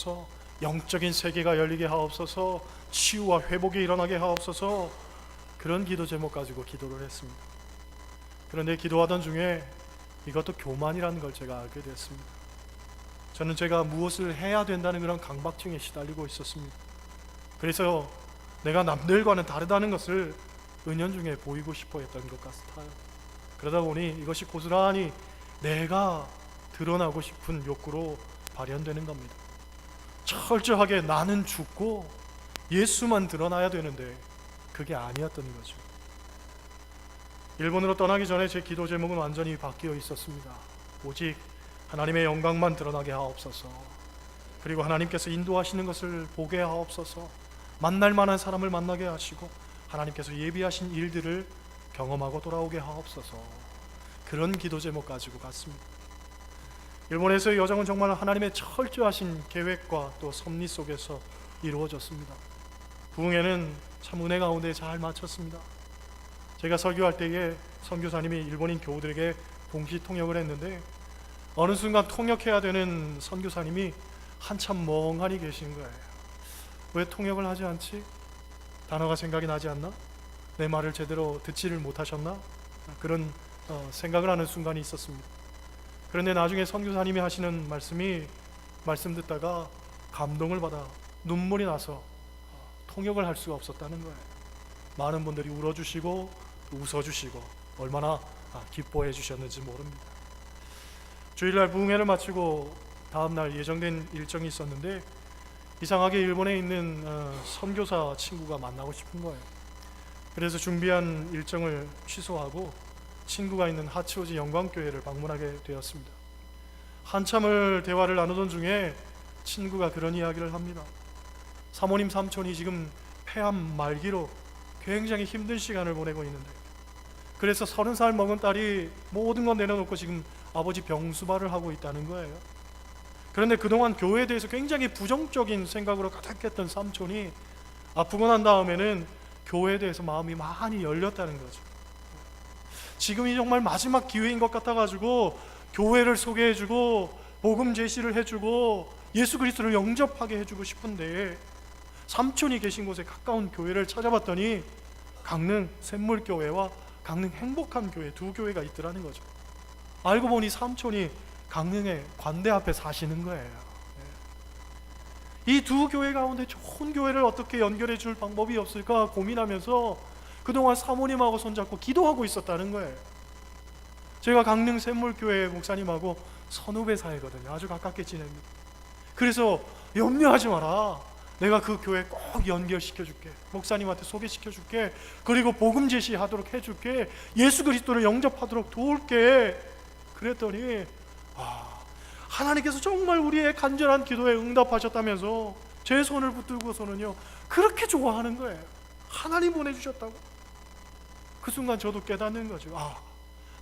하옵소서. 영적인 세계가 열리게 하옵소서. 치유와 회복이 일어나게 하옵소서. 그런 기도 제목 가지고 기도를 했습니다. 그런데 기도하던 중에 이것도 교만이라는 걸 제가 알게 됐습니다. 저는 제가 무엇을 해야 된다는 그런 강박증에 시달리고 있었습니다. 그래서 내가 남들과는 다르다는 것을 은연중에 보이고 싶어 했던 것 같아요. 그러다 보니 이것이 고스란히 내가 드러나고 싶은 욕구로 발현되는 겁니다. 철저하게 나는 죽고 예수만 드러나야 되는데 그게 아니었던 거죠. 일본으로 떠나기 전에 제 기도 제목은 완전히 바뀌어 있었습니다. 오직 하나님의 영광만 드러나게 하옵소서. 그리고 하나님께서 인도하시는 것을 보게 하옵소서. 만날 만한 사람을 만나게 하시고 하나님께서 예비하신 일들을 경험하고 돌아오게 하옵소서. 그런 기도 제목 가지고 갔습니다. 일본에서의 여정은 정말 하나님의 철저하신 계획과 또 섭리 속에서 이루어졌습니다. 부흥회는 참 은혜 가운데 잘 마쳤습니다. 제가 설교할 때에 선교사님이 일본인 교우들에게 동시 통역을 했는데 어느 순간 통역해야 되는 선교사님이 한참 멍하니 계신 거예요. 왜 통역을 하지 않지? 단어가 생각이 나지 않나? 내 말을 제대로 듣지를 못하셨나? 그런 생각을 하는 순간이 있었습니다. 그런데 나중에 선교사님이 하시는 말씀 듣다가 감동을 받아 눈물이 나서 통역을 할 수가 없었다는 거예요. 많은 분들이 울어주시고 웃어주시고 얼마나 기뻐해 주셨는지 모릅니다. 주일날 부흥회를 마치고 다음날 예정된 일정이 있었는데 이상하게 일본에 있는 선교사 친구가 만나고 싶은 거예요. 그래서 준비한 일정을 취소하고 친구가 있는 하치오지 영광교회를 방문하게 되었습니다. 한참을 대화를 나누던 중에 친구가 그런 이야기를 합니다. 사모님 삼촌이 지금 폐암 말기로 굉장히 힘든 시간을 보내고 있는데 그래서 30살 먹은 딸이 모든 건 내려놓고 지금 아버지 병수발을 하고 있다는 거예요. 그런데 그동안 교회에 대해서 굉장히 부정적인 생각으로 가득했던 삼촌이 아프고 난 다음에는 교회에 대해서 마음이 많이 열렸다는 거죠. 지금이 정말 마지막 기회인 것 같아가지고 교회를 소개해주고 복음 제시를 해주고 예수 그리스도를 영접하게 해주고 싶은데 삼촌이 계신 곳에 가까운 교회를 찾아봤더니 강릉 샘물교회와 강릉 행복한교회 두 교회가 있더라는 거죠. 알고 보니 삼촌이 강릉의 관대 앞에 사시는 거예요. 이 두 교회 가운데 좋은 교회를 어떻게 연결해 줄 방법이 없을까 고민하면서 그동안 사모님하고 손잡고 기도하고 있었다는 거예요. 제가 강릉 샘물교회 목사님하고 선후배 사이거든요. 아주 가깝게 지냅니다. 그래서 염려하지 마라. 내가 그 교회 꼭 연결시켜 줄게. 목사님한테 소개시켜 줄게. 그리고 복음 제시하도록 해줄게. 예수 그리스도를 영접하도록 도울게. 그랬더니 하나님께서 정말 우리의 간절한 기도에 응답하셨다면서 제 손을 붙들고서는요 그렇게 좋아하는 거예요. 하나님 보내주셨다고. 그 순간 저도 깨닫는 거죠.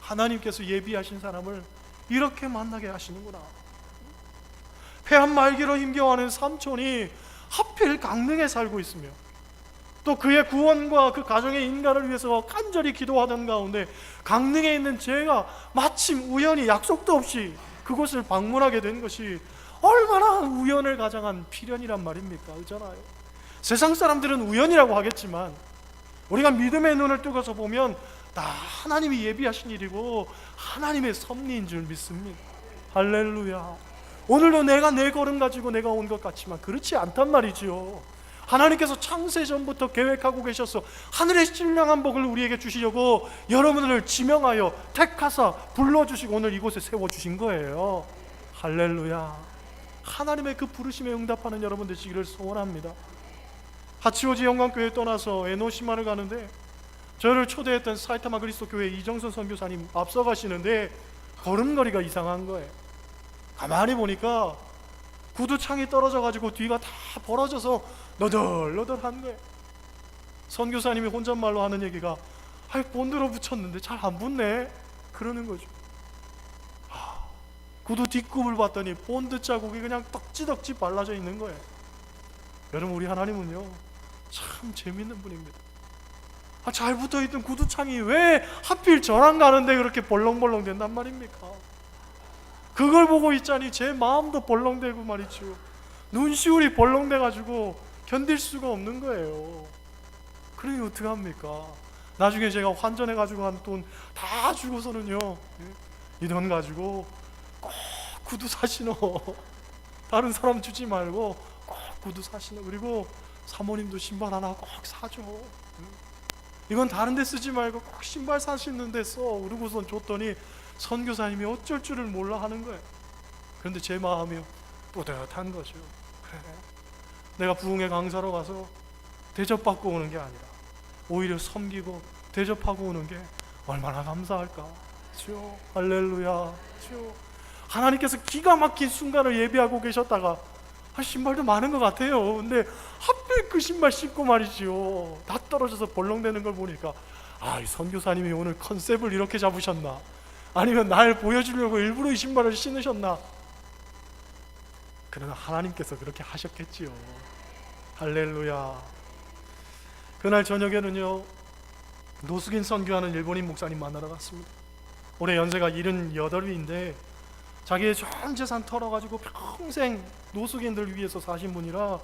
하나님께서 예비하신 사람을 이렇게 만나게 하시는구나. 폐암 말기로 힘겨워하는 삼촌이 하필 강릉에 살고 있으며 또 그의 구원과 그 가정의 인간을 위해서 간절히 기도하던 가운데 강릉에 있는 제가 마침 우연히 약속도 없이 그곳을 방문하게 된 것이 얼마나 우연을 가장한 필연이란 말입니까? 그렇잖아요. 세상 사람들은 우연이라고 하겠지만 우리가 믿음의 눈을 뜨고서 보면 다 하나님이 예비하신 일이고 하나님의 섭리인 줄 믿습니다. 할렐루야. 오늘도 내가 내 걸음 가지고 내가 온 것 같지만 그렇지 않단 말이죠. 하나님께서 창세전부터 계획하고 계셔서 하늘의 신령한 복을 우리에게 주시려고 여러분을 지명하여 택하사 불러주시고 오늘 이곳에 세워주신 거예요. 할렐루야. 하나님의 그 부르심에 응답하는 여러분 되시기를 소원합니다. 하치오지 영광교회에 떠나서 에노시마를 가는데 저를 초대했던 사이타마 그리스도교회 이정선 선교사님 앞서가시는데 걸음걸이가 이상한 거예요. 가만히 보니까 구두창이 떨어져가지고 뒤가 다 벌어져서 너덜너덜한 거예요. 선교사님이 혼잣말로 하는 얘기가 본드로 붙였는데 잘 안 붙네 그러는 거죠. 구두 뒷굽을 봤더니 본드 자국이 그냥 떡지덕지 발라져 있는 거예요. 여러분 우리 하나님은요 참 재밌는 분입니다. 잘 붙어있던 구두창이 왜 하필 저랑 가는데 그렇게 벌렁벌렁 된단 말입니까? 그걸 보고 있자니 제 마음도 벌렁대고 말이죠. 눈시울이 벌렁대가지고 견딜 수가 없는 거예요. 그러니 어떡합니까? 나중에 제가 환전해가지고 한 돈 다 주고서는요, 이 돈 가지고 꼭 구두 사시노. 다른 사람 주지 말고 꼭 구두 사시노. 그리고 사모님도 신발 하나 꼭 사줘. 이건 다른 데 쓰지 말고 꼭 신발 사시는 데 써. 그러고선 줬더니 선교사님이 어쩔 줄을 몰라 하는 거예요. 그런데 제 마음이 뿌듯한 거죠. 그래, 내가 부흥회 강사로 가서 대접받고 오는 게 아니라 오히려 섬기고 대접하고 오는 게 얼마나 감사할까. 주여, 할렐루야. 주여, 하나님께서 기가 막힌 순간을 예비하고 계셨다가 신발도 많은 것 같아요. 근데 하필 그 신발 신고 말이지요, 다 떨어져서 벌렁대는 걸 보니까 이 선교사님이 오늘 컨셉을 이렇게 잡으셨나, 아니면 날 보여주려고 일부러 이 신발을 신으셨나. 그러나 하나님께서 그렇게 하셨겠지요. 할렐루야. 그날 저녁에는요, 노숙인 선교하는 일본인 목사님 만나러 갔습니다. 올해 연세가 78인데 자기의 전 재산 털어가지고 평생 노숙인들 위해서 사신 분이라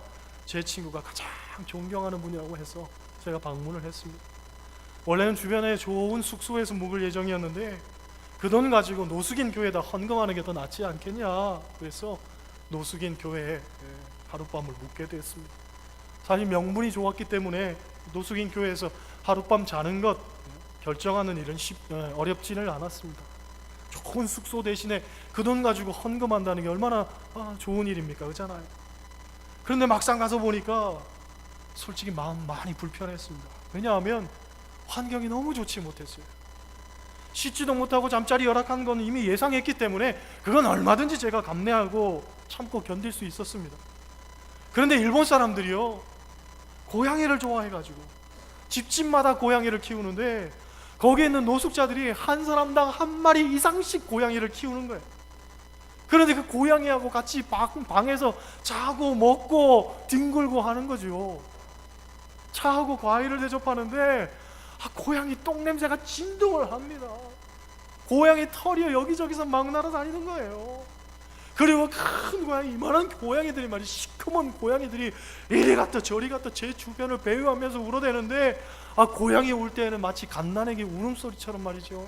제 친구가 가장 존경하는 분이라고 해서 제가 방문을 했습니다. 원래는 주변에 좋은 숙소에서 묵을 예정이었는데 그 돈 가지고 노숙인 교회에다 헌금하는 게 더 낫지 않겠냐, 그래서 노숙인 교회에 하룻밤을 묵게 됐습니다. 사실 명분이 좋았기 때문에 노숙인 교회에서 하룻밤 자는 것 결정하는 일은 어렵지는 않았습니다. 좋은 숙소 대신에 그 돈 가지고 헌금한다는 게 얼마나 좋은 일입니까? 그렇잖아요. 그런데 막상 가서 보니까 솔직히 마음 많이 불편했습니다. 왜냐하면 환경이 너무 좋지 못했어요. 씻지도 못하고 잠자리 열악한 건 이미 예상했기 때문에 그건 얼마든지 제가 감내하고 참고 견딜 수 있었습니다. 그런데 일본 사람들이요, 고양이를 좋아해가지고 집집마다 고양이를 키우는데 거기에 있는 노숙자들이 한 사람당 한 마리 이상씩 고양이를 키우는 거예요. 그런데 그 고양이하고 같이 방에서 자고 먹고 뒹굴고 하는 거죠. 차하고 과일을 대접하는데 고양이 똥냄새가 진동을 합니다. 고양이 털이 여기저기서 막 날아다니는 거예요. 그리고 큰 고양이, 이만한 고양이들이 말이야, 시커먼 고양이들이 이리 갔다 저리 갔다 제 주변을 배회하면서 울어대는데 고양이 울 때는 마치 갓난아기 울음소리처럼 말이죠,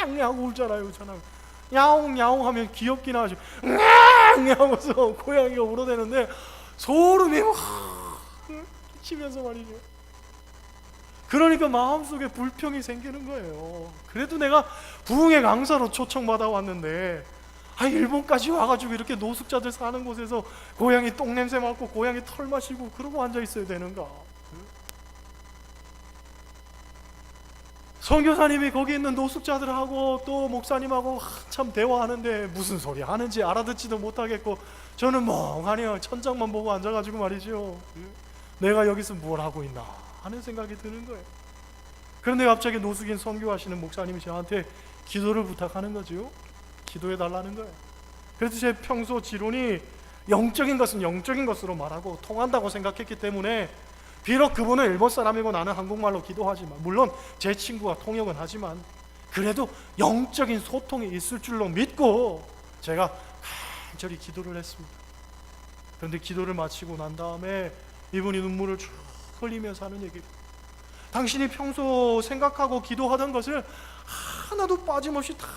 냥 하고 울잖아요. 그렇잖아요. 야옹 야옹 하면 귀엽긴 하죠. 냥 하면서 고양이가 울어대는데 소름이 확 끼치면서 말이죠. 그러니까 마음속에 불평이 생기는 거예요. 그래도 내가 부흥회 강사로 초청받아 왔는데 일본까지 와가지고 이렇게 노숙자들 사는 곳에서 고양이 똥냄새 맡고 고양이 털 마시고 그러고 앉아 있어야 되는가? 선교사님이 거기 있는 노숙자들하고 또 목사님하고 한참 대화하는데 무슨 소리 하는지 알아듣지도 못하겠고 저는 멍하니 천장만 보고 앉아가지고 말이죠, 내가 여기서 뭘 하고 있나 하는 생각이 드는 거예요. 그런데 갑자기 노숙인 선교하시는 목사님이 저한테 기도를 부탁하는 거죠. 기도해 달라는 거예요. 그래서 제 평소 지론이 영적인 것은 영적인 것으로 말하고 통한다고 생각했기 때문에 비록 그분은 일본 사람이고 나는 한국말로 기도하지만, 물론 제 친구가 통역은 하지만 그래도 영적인 소통이 있을 줄로 믿고 제가 간절히 기도를 했습니다. 그런데 기도를 마치고 난 다음에 이분이 눈물을 쭉 흘리면서 하는 얘기, 당신이 평소 생각하고 기도하던 것을 하나도 빠짐없이 다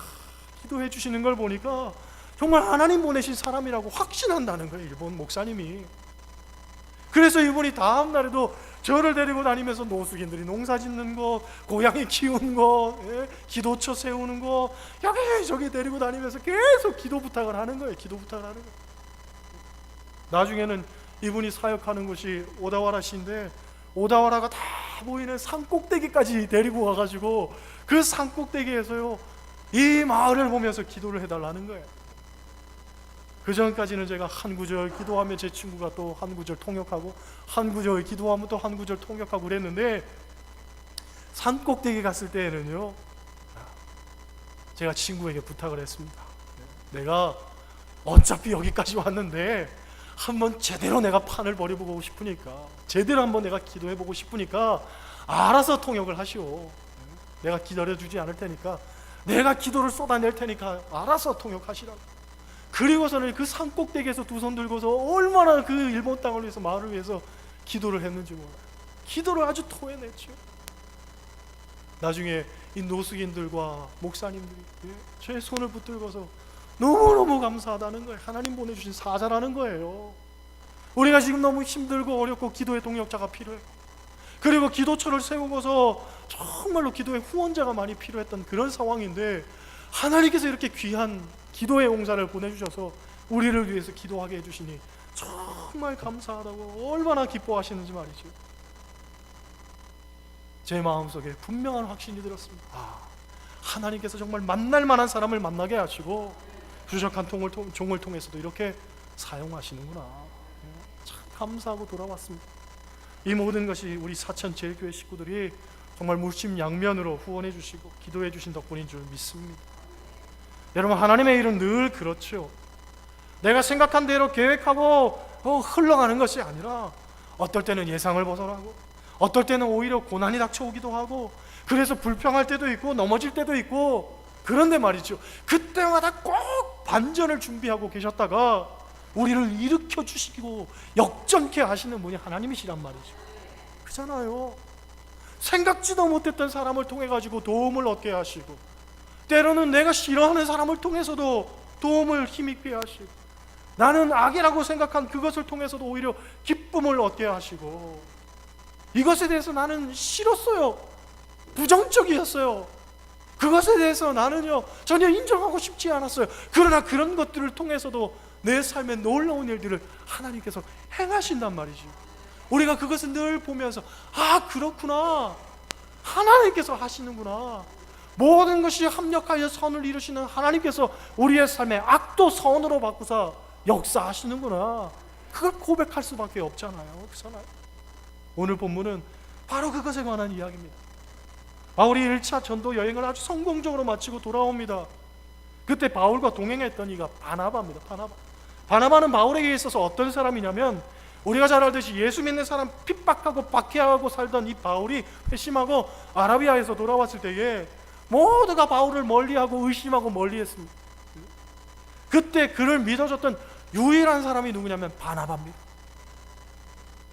기도해 주시는 걸 보니까 정말 하나님 보내신 사람이라고 확신한다는 거예요, 일본 목사님이. 그래서 이분이 다음 날에도 저를 데리고 다니면서 노숙인들이 농사 짓는 거, 고양이 키우는 거, 기도처 세우는 거 여기저기 데리고 다니면서 계속 기도 부탁을 하는 거예요. 기도 부탁을 하는 거예요. 나중에는 이분이 사역하는 곳이 오다와라시인데 오다와라가 다 보이는 산 꼭대기까지 데리고 와가지고 그 산 꼭대기에서요, 이 마을을 보면서 기도를 해달라는 거예요. 그 전까지는 제가 한 구절 기도하면 제 친구가 또 한 구절 통역하고, 한 구절 기도하면 또 한 구절 통역하고 그랬는데, 산 꼭대기 갔을 때에는요, 제가 친구에게 부탁을 했습니다. 내가 어차피 여기까지 왔는데 한번 제대로 내가 판을 벌여보고 싶으니까, 제대로 한번 내가 기도해보고 싶으니까 알아서 통역을 하시오. 내가 기다려주지 않을 테니까, 내가 기도를 쏟아낼 테니까 알아서 통역하시라고. 그리고서는 그 산꼭대기에서 두 손 들고서 얼마나 그 일본 땅을 위해서, 마을을 위해서 기도를 했는지 몰라요. 기도를 아주 토해냈죠. 나중에 이 노숙인들과 목사님들이 제 손을 붙들고서 너무너무 감사하다는 거예요. 하나님 보내주신 사자라는 거예요. 우리가 지금 너무 힘들고 어렵고 기도의 동역자가 필요해요. 그리고 기도처를 세우고서 정말로 기도의 후원자가 많이 필요했던 그런 상황인데, 하나님께서 이렇게 귀한 기도의 용사를 보내주셔서 우리를 위해서 기도하게 해주시니 정말 감사하다고 얼마나 기뻐하시는지 말이죠. 제 마음속에 분명한 확신이 들었습니다. 하나님께서 정말 만날 만한 사람을 만나게 하시고 부족한 종을 통해서도 이렇게 사용하시는구나. 참 감사하고 돌아왔습니다. 이 모든 것이 우리 사천제일교회 식구들이 정말 물심양면으로 후원해 주시고 기도해 주신 덕분인 줄 믿습니다. 여러분, 하나님의 일은 늘 그렇죠. 내가 생각한 대로 계획하고 흘러가는 것이 아니라 어떨 때는 예상을 벗어나고 어떨 때는 오히려 고난이 닥쳐오기도 하고, 그래서 불평할 때도 있고 넘어질 때도 있고, 그런데 말이죠, 그때마다 꼭 반전을 준비하고 계셨다가 우리를 일으켜 주시고 역전케 하시는 분이 하나님이시란 말이죠. 그렇잖아요. 생각지도 못했던 사람을 통해 가지고 도움을 얻게 하시고, 때로는 내가 싫어하는 사람을 통해서도 도움을 힘입게 하시고, 나는 악이라고 생각한 그것을 통해서도 오히려 기쁨을 얻게 하시고, 이것에 대해서 나는 싫었어요. 부정적이었어요. 그것에 대해서 나는요 전혀 인정하고 싶지 않았어요. 그러나 그런 것들을 통해서도 내 삶에 놀라운 일들을 하나님께서 행하신단 말이죠. 우리가 그것을 늘 보면서 그렇구나, 하나님께서 하시는구나, 모든 것이 합력하여 선을 이루시는 하나님께서 우리의 삶에 악도 선으로 바꾸사 역사하시는구나, 그걸 고백할 수밖에 없잖아요. 그렇잖아요. 오늘 본문은 바로 그것에 관한 이야기입니다. 바울이 1차 전도 여행을 아주 성공적으로 마치고 돌아옵니다. 그때 바울과 동행했던 이가 바나바입니다. 바나바는 바울에게 있어서 어떤 사람이냐면, 우리가 잘 알듯이 예수 믿는 사람 핍박하고 박해하고 살던 이 바울이 회심하고 아라비아에서 돌아왔을 때에 모두가 바울을 멀리하고 의심하고 멀리했습니다. 그때 그를 믿어줬던 유일한 사람이 누구냐면 바나바입니다.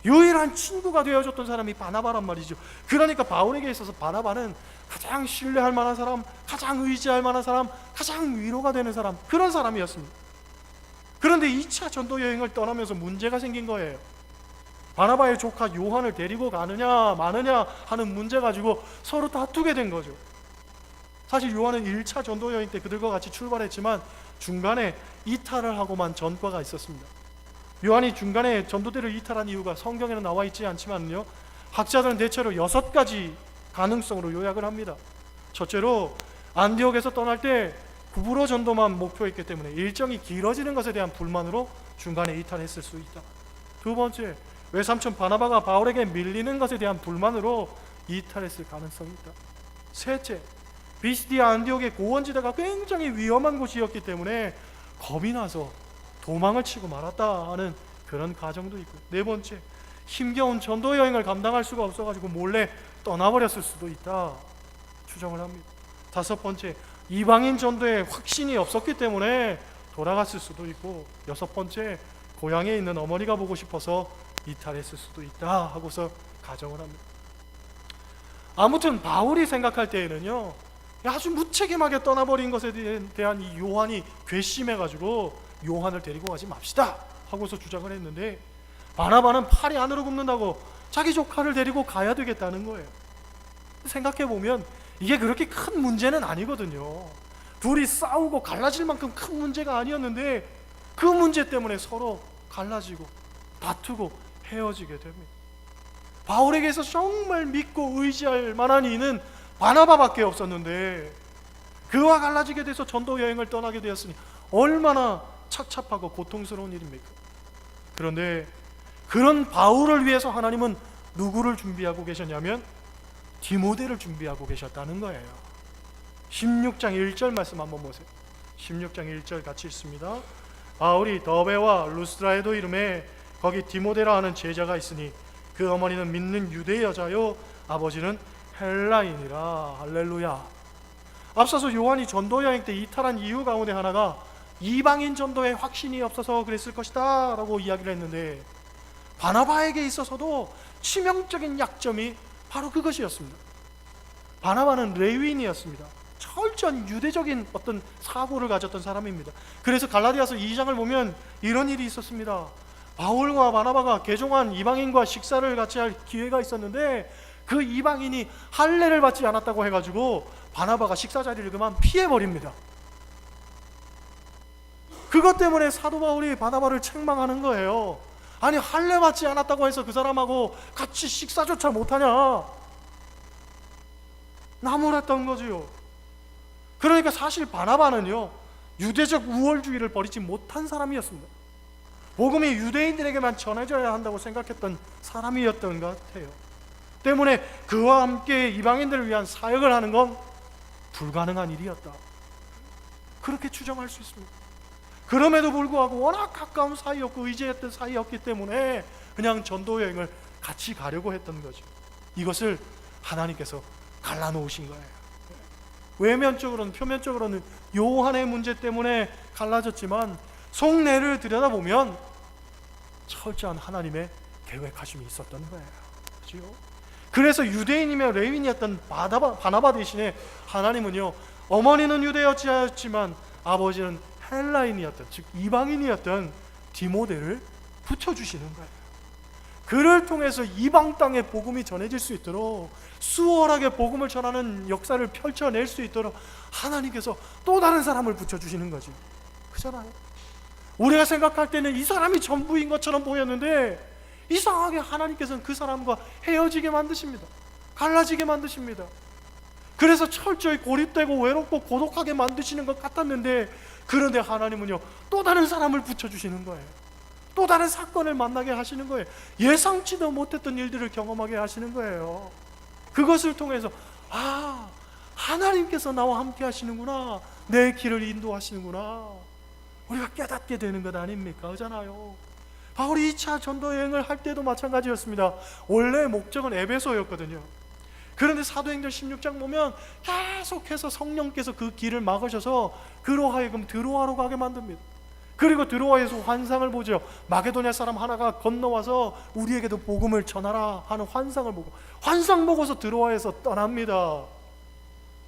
유일한 친구가 되어줬던 사람이 바나바란 말이죠. 그러니까 바울에게 있어서 바나바는 가장 신뢰할 만한 사람, 가장 의지할 만한 사람, 가장 위로가 되는 사람, 그런 사람이었습니다. 그런데 2차 전도 여행을 떠나면서 문제가 생긴 거예요. 바나바의 조카 요한을 데리고 가느냐 마느냐 하는 문제 가지고 서로 다투게 된 거죠. 사실 요한은 1차 전도 여행 때 그들과 같이 출발했지만 중간에 이탈을 하고만 전과가 있었습니다. 요한이 중간에 전도대를 이탈한 이유가 성경에는 나와 있지 않지만요, 학자들은 대체로 6가지 가능성으로 요약을 합니다. 첫째로, 안디옥에서 떠날 때 구부로 전도만 목표했기 때문에 일정이 길어지는 것에 대한 불만으로 중간에 이탈했을 수 있다. 두 번째, 외삼촌 바나바가 바울에게 밀리는 것에 대한 불만으로 이탈했을 가능성이 있다. 셋째, 비스디아 안디옥의 고원지대가 굉장히 위험한 곳이었기 때문에 겁이 나서 도망을 치고 말았다 하는 그런 가정도 있고, 네 번째, 힘겨운 전도 여행을 감당할 수가 없어가지고 몰래 떠나버렸을 수도 있다 추정을 합니다. 다섯 번째, 이방인 전도에 확신이 없었기 때문에 돌아갔을 수도 있고, 여섯 번째, 고향에 있는 어머니가 보고 싶어서 이탈했을 수도 있다 하고서 가정을 합니다. 아무튼 바울이 생각할 때에는요, 아주 무책임하게 떠나버린 것에 대한 이 요한이 괘씸해가지고 요한을 데리고 가지 맙시다 하고서 주장을 했는데, 바나바는 팔이 안으로 굽는다고 자기 조카를 데리고 가야 되겠다는 거예요. 생각해보면 이게 그렇게 큰 문제는 아니거든요. 둘이 싸우고 갈라질 만큼 큰 문제가 아니었는데 그 문제 때문에 서로 갈라지고 다투고 헤어지게 됩니다. 바울에게서 정말 믿고 의지할 만한 이는 바나바밖에 없었는데 그와 갈라지게 돼서 전도 여행을 떠나게 되었으니 얼마나 착잡하고 고통스러운 일입니까? 그런데 그런 바울을 위해서 하나님은 누구를 준비하고 계셨냐면 디모데를 준비하고 계셨다는 거예요. 16장 1절 말씀 한번 보세요. 16장 1절 같이 읽습니다. 바울이 더베와 루스드라에도 이름에 거기 디모데라 하는 제자가 있으니 그 어머니는 믿는 유대 여자요 아버지는 헬라인이라. 할렐루야. 앞서서 요한이 전도 여행 때 이탈한 이유 가운데 하나가 이방인 전도에 확신이 없어서 그랬을 것이다 라고 이야기를 했는데, 바나바에게 있어서도 치명적인 약점이 바로 그것이었습니다. 바나바는 레위인이었습니다. 철저한 유대적인 어떤 사고를 가졌던 사람입니다. 그래서 갈라디아서 2장을 보면 이런 일이 있었습니다. 바울과 바나바가 개종한 이방인과 식사를 같이 할 기회가 있었는데, 그 이방인이 할례를 받지 않았다고 해가지고 바나바가 식사 자리를 그만 피해버립니다. 그것 때문에 사도 바울이 바나바를 책망하는 거예요. 아니, 할례 받지 않았다고 해서 그 사람하고 같이 식사조차 못하냐, 나무랬던 거지요. 그러니까 사실 바나바는요, 유대적 우월주의를 버리지 못한 사람이었습니다. 복음이 유대인들에게만 전해져야 한다고 생각했던 사람이었던 것 같아요. 때문에 그와 함께 이방인들을 위한 사역을 하는 건 불가능한 일이었다, 그렇게 추정할 수 있습니다. 그럼에도 불구하고 워낙 가까운 사이였고 의지했던 사이였기 때문에 그냥 전도 여행을 같이 가려고 했던 거죠. 이것을 하나님께서 갈라놓으신 거예요. 외면적으로는, 표면적으로는 요한의 문제 때문에 갈라졌지만 속내를 들여다보면 철저한 하나님의 계획하심이 있었던 거예요. 그렇죠? 그래서 유대인이며 레위인이었던 바나바 대신에 하나님은요, 어머니는 유대였지만 아버지는 헬라인이었던, 즉 이방인이었던 디모데를 붙여주시는 거예요. 그를 통해서 이방 땅에 복음이 전해질 수 있도록, 수월하게 복음을 전하는 역사를 펼쳐낼 수 있도록 하나님께서 또 다른 사람을 붙여주시는 거지. 그잖아요. 우리가 생각할 때는 이 사람이 전부인 것처럼 보였는데 이상하게 하나님께서는 그 사람과 헤어지게 만드십니다. 갈라지게 만드십니다. 그래서 철저히 고립되고 외롭고 고독하게 만드시는 것 같았는데, 그런데 하나님은요, 또 다른 사람을 붙여주시는 거예요. 또 다른 사건을 만나게 하시는 거예요. 예상치도 못했던 일들을 경험하게 하시는 거예요. 그것을 통해서 하나님께서 나와 함께 하시는구나, 내 길을 인도하시는구나, 우리가 깨닫게 되는 것 아닙니까? 그잖아요. 바울이 2차 전도 여행을 할 때도 마찬가지였습니다. 원래 목적은 에베소였거든요. 그런데 사도행전 16장 보면 계속해서 성령께서 그 길을 막으셔서 그로 하여금 드로아로 가게 만듭니다. 그리고 드로아에서 환상을 보죠. 마게도냐 사람 하나가 건너와서 우리에게도 복음을 전하라 하는 환상을 보고, 환상 보고서 드로아에서 떠납니다.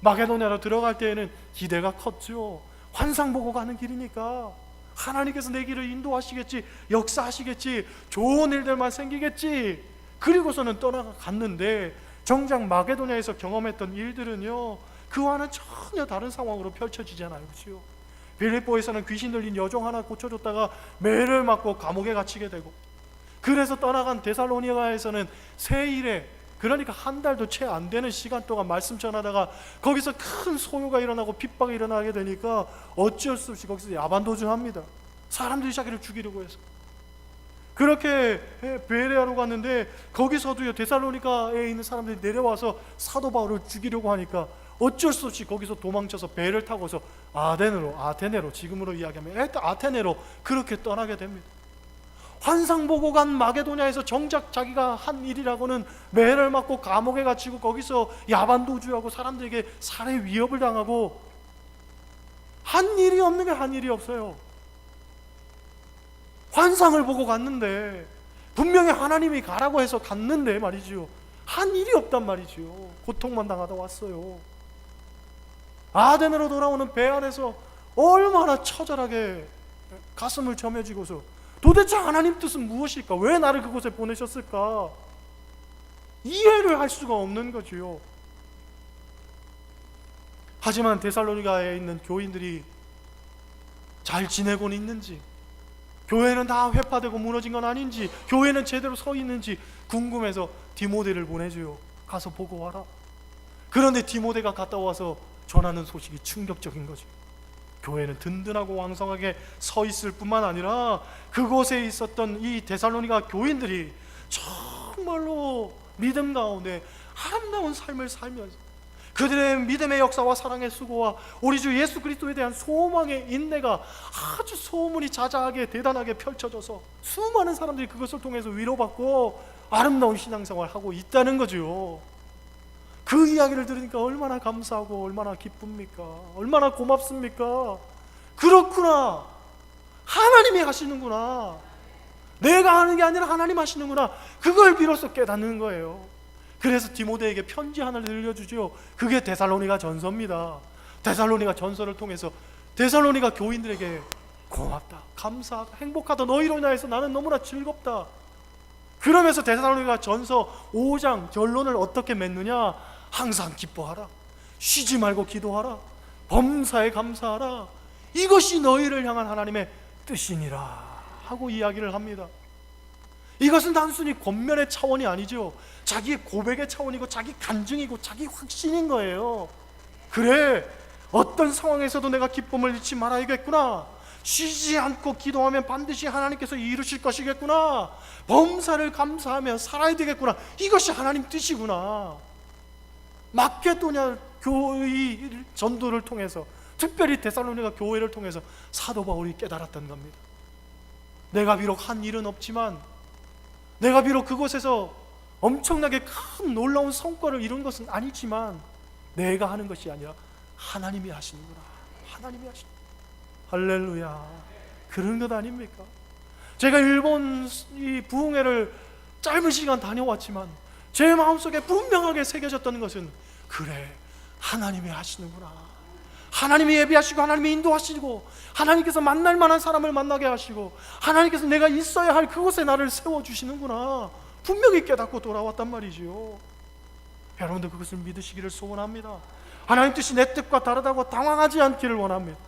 마게도냐로 들어갈 때에는 기대가 컸죠. 환상 보고 가는 길이니까 하나님께서 내 길을 인도하시겠지, 역사하시겠지, 좋은 일들만 생기겠지, 그리고서는 떠나갔는데 정작 마게도냐에서 경험했던 일들은요, 그와는 전혀 다른 상황으로 펼쳐지잖아요. 그렇죠? 빌립보에서는 귀신 들린 여종 하나 고쳐줬다가 매를 맞고 감옥에 갇히게 되고, 그래서 떠나간 데살로니가에서는 세일에, 그러니까 한 달도 채 안 되는 시간 동안 말씀 전하다가 거기서 큰 소요가 일어나고 핍박이 일어나게 되니까 어쩔 수 없이 거기서 야반도주합니다. 사람들이 자기를 죽이려고 해서. 그렇게 베레아로 갔는데 거기서도요, 데살로니가에 있는 사람들이 내려와서 사도 바울을 죽이려고 하니까 어쩔 수 없이 거기서 도망쳐서 배를 타고서 아테네로, 지금으로 이야기하면 아테네로 그렇게 떠나게 됩니다. 환상 보고 간 마게도냐에서 정작 자기가 한 일이라고는 매를 맞고 감옥에 갇히고 거기서 야반도주하고 사람들에게 살해 위협을 당하고, 한 일이 없는 게 한 일이 없어요. 환상을 보고 갔는데, 분명히 하나님이 가라고 해서 갔는데 말이지요, 한 일이 없단 말이지요. 고통만 당하다 왔어요. 아덴으로 돌아오는 배 안에서 얼마나 처절하게 가슴을 저며쥐고서 도대체 하나님 뜻은 무엇일까? 왜 나를 그곳에 보내셨을까? 이해를 할 수가 없는 거지요. 하지만 데살로니가에 있는 교인들이 잘 지내고는 있는지, 교회는 다 회파되고 무너진 건 아닌지, 교회는 제대로 서 있는지 궁금해서 디모데를 보내줘요. 가서 보고 와라. 그런데 디모데가 갔다 와서 전하는 소식이 충격적인 거죠. 교회는 든든하고 왕성하게 서 있을 뿐만 아니라 그곳에 있었던 이 데살로니가 교인들이 정말로 믿음 가운데 아름다운 삶을 살면서 그들의 믿음의 역사와 사랑의 수고와 우리 주 예수 그리스도에 대한 소망의 인내가 아주 소문이 자자하게 대단하게 펼쳐져서 수많은 사람들이 그것을 통해서 위로받고 아름다운 신앙생활을 하고 있다는 거죠. 그 이야기를 들으니까 얼마나 감사하고 얼마나 기쁩니까? 얼마나 고맙습니까? 그렇구나, 하나님이 하시는구나. 내가 하는 게 아니라 하나님 하시는구나. 그걸 비로소 깨닫는 거예요. 그래서 디모데에게 편지 하나를 들려주죠. 그게 데살로니가 전서입니다. 데살로니가 전서를 통해서 데살로니가 교인들에게 고맙다, 감사하다, 행복하다, 너희로 인하여서 나는 너무나 즐겁다. 그러면서 데살로니가 전서 5장 결론을 어떻게 맺느냐? 항상 기뻐하라, 쉬지 말고 기도하라, 범사에 감사하라, 이것이 너희를 향한 하나님의 뜻이니라 하고 이야기를 합니다. 이것은 단순히 권면의 차원이 아니죠. 자기의 고백의 차원이고 자기 간증이고 자기 확신인 거예요. 그래, 어떤 상황에서도 내가 기쁨을 잃지 말아야겠구나. 쉬지 않고 기도하면 반드시 하나님께서 이루실 것이겠구나. 범사를 감사하며 살아야 되겠구나. 이것이 하나님 뜻이구나. 마케도냐 교회 전도를 통해서, 특별히 데살로니가 교회를 통해서 사도 바울이 깨달았던 겁니다. 내가 비록 한 일은 없지만, 내가 비록 그곳에서 엄청나게 큰 놀라운 성과를 이룬 것은 아니지만, 내가 하는 것이 아니라 하나님이 하시는구나. 하나님이 하시는. 할렐루야. 그런 것 아닙니까? 제가 일본 이 부흥회를 짧은 시간 다녀왔지만 제 마음속에 분명하게 새겨졌던 것은, 그래, 하나님이 하시는구나. 하나님이 예비하시고 하나님이 인도하시고 하나님께서 만날 만한 사람을 만나게 하시고 하나님께서 내가 있어야 할 그곳에 나를 세워주시는구나. 분명히 깨닫고 돌아왔단 말이지요. 여러분들 그것을 믿으시기를 소원합니다. 하나님 뜻이 내 뜻과 다르다고 당황하지 않기를 원합니다.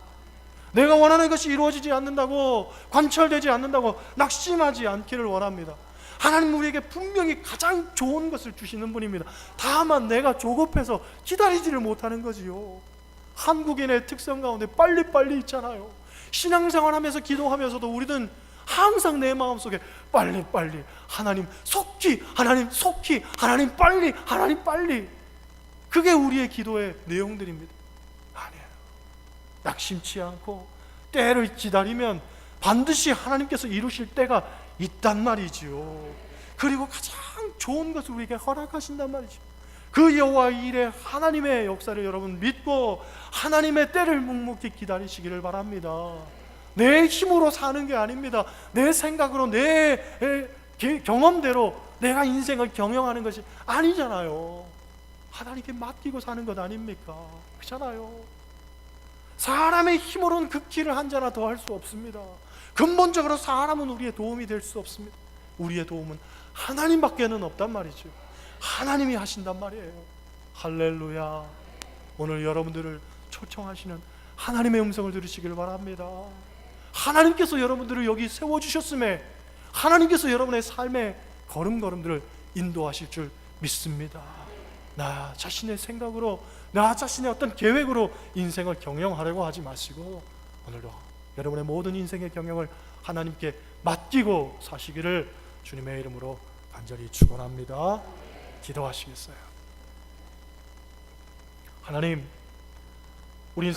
내가 원하는 것이 이루어지지 않는다고, 관철되지 않는다고 낙심하지 않기를 원합니다. 하나님 우리에게 분명히 가장 좋은 것을 주시는 분입니다. 다만 내가 조급해서 기다리지를 못하는 거지요. 한국인의 특성 가운데 빨리빨리 있잖아요. 신앙생활 하면서 기도하면서도 우리는 항상 내 마음속에 빨리빨리, 하나님 속히, 하나님 속히, 하나님 빨리, 하나님 빨리. 그게 우리의 기도의 내용들입니다. 아니에요. 낙심치 않고 때를 기다리면 반드시 하나님께서 이루실 때가 있단 말이지요. 그리고 가장 좋은 것을 우리에게 허락하신단 말이죠. 그 여호와 일에 하나님의 역사를 여러분 믿고 하나님의 때를 묵묵히 기다리시기를 바랍니다. 내 힘으로 사는 게 아닙니다. 내 생각으로, 내 경험대로 내가 인생을 경영하는 것이 아니잖아요. 하나님께 맡기고 사는 것 아닙니까? 그렇잖아요. 사람의 힘으로는 그 길을 한 자나 더 할 수 없습니다. 근본적으로 사람은 우리의 도움이 될 수 없습니다. 우리의 도움은 하나님밖에는 없단 말이죠. 하나님이 하신단 말이에요. 할렐루야. 오늘 여러분들을 초청하시는 하나님의 음성을 들으시길 바랍니다. 하나님께서 여러분들을 여기 세워주셨음에 하나님께서 여러분의 삶의 걸음걸음들을 인도하실 줄 믿습니다. 나 자신의 생각으로, 나 자신의 어떤 계획으로 인생을 경영하려고 하지 마시고 오늘도 여러분의 모든 인생의 경영을 하나님께 맡기고 사시기를 주님의 이름으로 간절히 축원합니다. 기도하시겠어요? 하나님, 우리